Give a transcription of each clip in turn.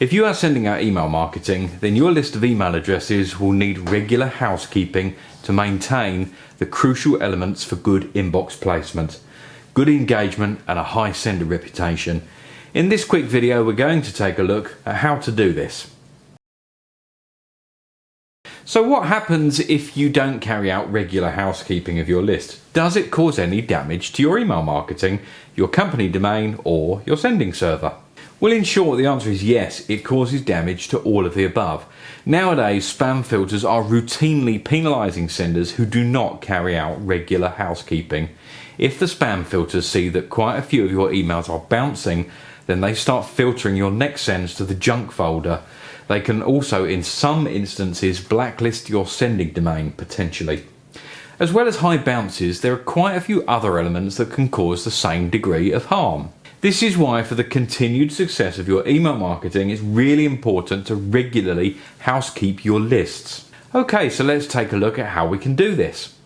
If you are sending out email marketing, then your list of email addresses will need regular housekeeping to maintain the crucial elements for good inbox placement, good engagement and a high sender reputation. In this quick video, we're going to take a look at how to do this. So what happens if you don't carry out regular housekeeping of your list? Does it cause any damage to your email marketing, your company domain or your sending server? Well, in short, the answer is yes, it causes damage to all of the above. Nowadays, spam filters are routinely penalising senders who do not carry out regular housekeeping. If the spam filters see that quite a few of your emails are bouncing, then they start filtering your next sends to the junk folder. They can also, in some instances, blacklist your sending domain, potentially. As well as high bounces, there are quite a few other elements that can cause the same degree of harm. This is why, for the continued success of your email marketing, it's really important to regularly housekeep your lists. Okay, so let's take a look at how we can do this.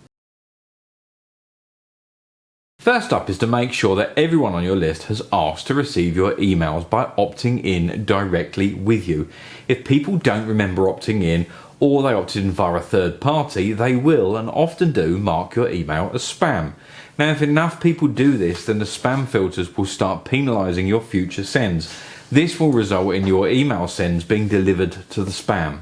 First up is to make sure that everyone on your list has asked to receive your emails by opting in directly with you. If people don't remember opting in, or they opted in via a third party, they will, and often do, mark your email as spam. Now, if enough people do this, then the spam filters will start penalising your future sends. This will result in your email sends being delivered to the spam.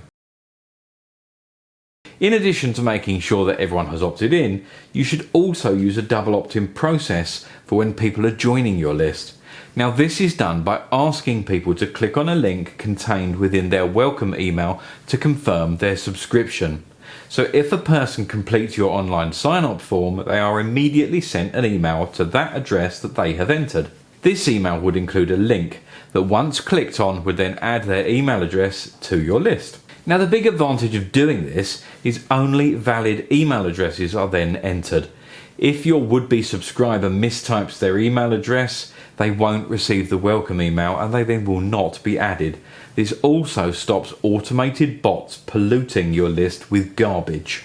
In addition to making sure that everyone has opted in, you should also use a double opt-in process for when people are joining your list. Now, this is done by asking people to click on a link contained within their welcome email to confirm their subscription. So if a person completes your online sign-up form, they are immediately sent an email to that address that they have entered. This email would include a link that, once clicked on, would then add their email address to your list. Now, the big advantage of doing this is only valid email addresses are then entered. If your would-be subscriber mistypes their email address, they won't receive the welcome email and they then will not be added. This also stops automated bots polluting your list with garbage.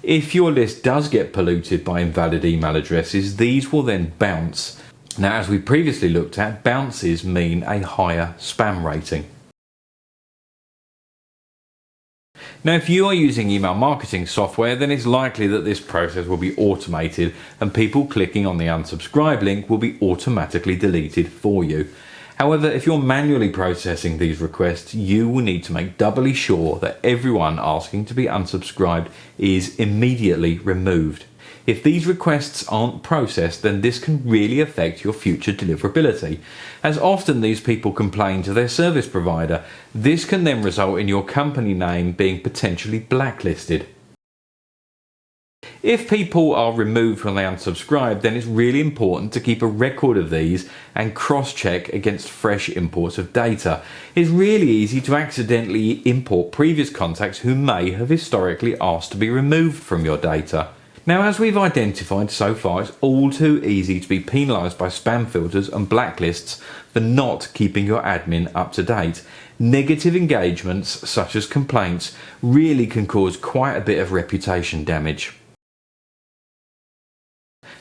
If your list does get polluted by invalid email addresses, these will then bounce. Now, as we previously looked at, bounces mean a higher spam rating. Now, if you are using email marketing software, then it's likely that this process will be automated and people clicking on the unsubscribe link will be automatically deleted for you. However, if you're manually processing these requests, you will need to make doubly sure that everyone asking to be unsubscribed is immediately removed. If these requests aren't processed, then this can really affect your future deliverability. As often these people complain to their service provider, this can then result in your company name being potentially blacklisted. If people are removed when they unsubscribe, then it's really important to keep a record of these and cross-check against fresh imports of data. It's really easy to accidentally import previous contacts who may have historically asked to be removed from your data. Now, as we've identified so far, it's all too easy to be penalised by spam filters and blacklists for not keeping your admin up to date. Negative engagements, such as complaints, really can cause quite a bit of reputation damage.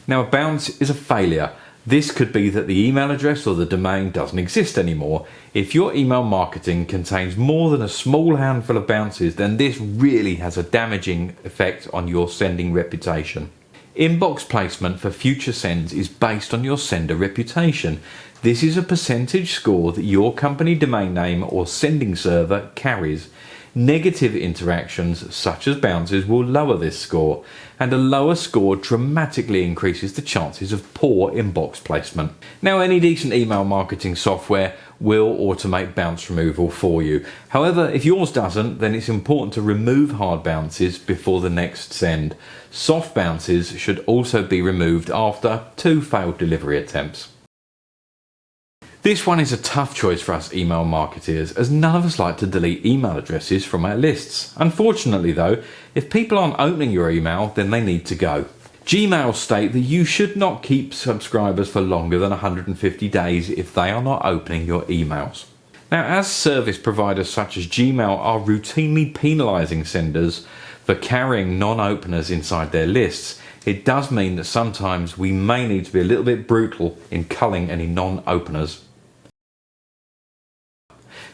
Now, a bounce is a failure. This could be that the email address or the domain doesn't exist anymore. If your email marketing contains more than a small handful of bounces, then this really has a damaging effect on your sending reputation. Inbox placement for future sends is based on your sender reputation. This is a percentage score that your company domain name or sending server carries. Negative interactions, such as bounces, will lower this score, and a lower score dramatically increases the chances of poor inbox placement. Now, any decent email marketing software will automate bounce removal for you. However, if yours doesn't, then it's important to remove hard bounces before the next send. Soft bounces should also be removed after 2 failed delivery attempts. This one is a tough choice for us email marketers, as none of us like to delete email addresses from our lists. Unfortunately though, if people aren't opening your email, then they need to go. Gmail state that you should not keep subscribers for longer than 150 days if they are not opening your emails. Now, as service providers such as Gmail are routinely penalising senders for carrying non-openers inside their lists, it does mean that sometimes we may need to be a little bit brutal in culling any non-openers.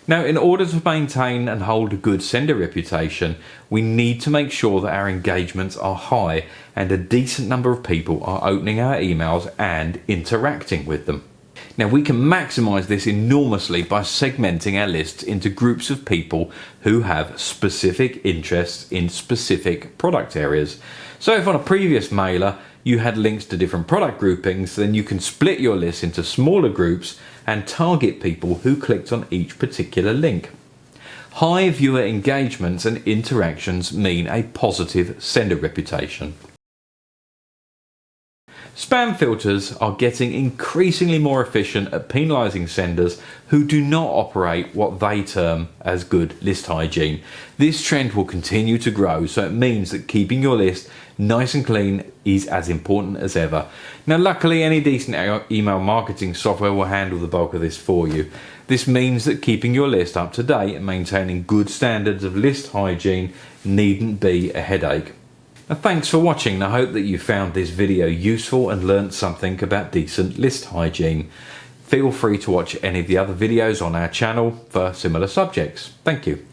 Now, in order to maintain and hold a good sender reputation, we need to make sure that our engagements are high and a decent number of people are opening our emails and interacting with them. Now, we can maximize this enormously by segmenting our lists into groups of people who have specific interests in specific product areas. So if on a previous mailer you had links to different product groupings, then you can split your list into smaller groups and target people who clicked on each particular link. High viewer engagements and interactions mean a positive sender reputation. Spam filters are getting increasingly more efficient at penalising senders who do not operate what they term as good list hygiene. This trend will continue to grow, so it means that keeping your list nice and clean is as important as ever. Now, luckily, any decent email marketing software will handle the bulk of this for you. This means that keeping your list up to date and maintaining good standards of list hygiene needn't be a headache. Now, thanks for watching, and I hope that you found this video useful and learnt something about decent list hygiene. Feel free to watch any of the other videos on our channel for similar subjects. Thank you.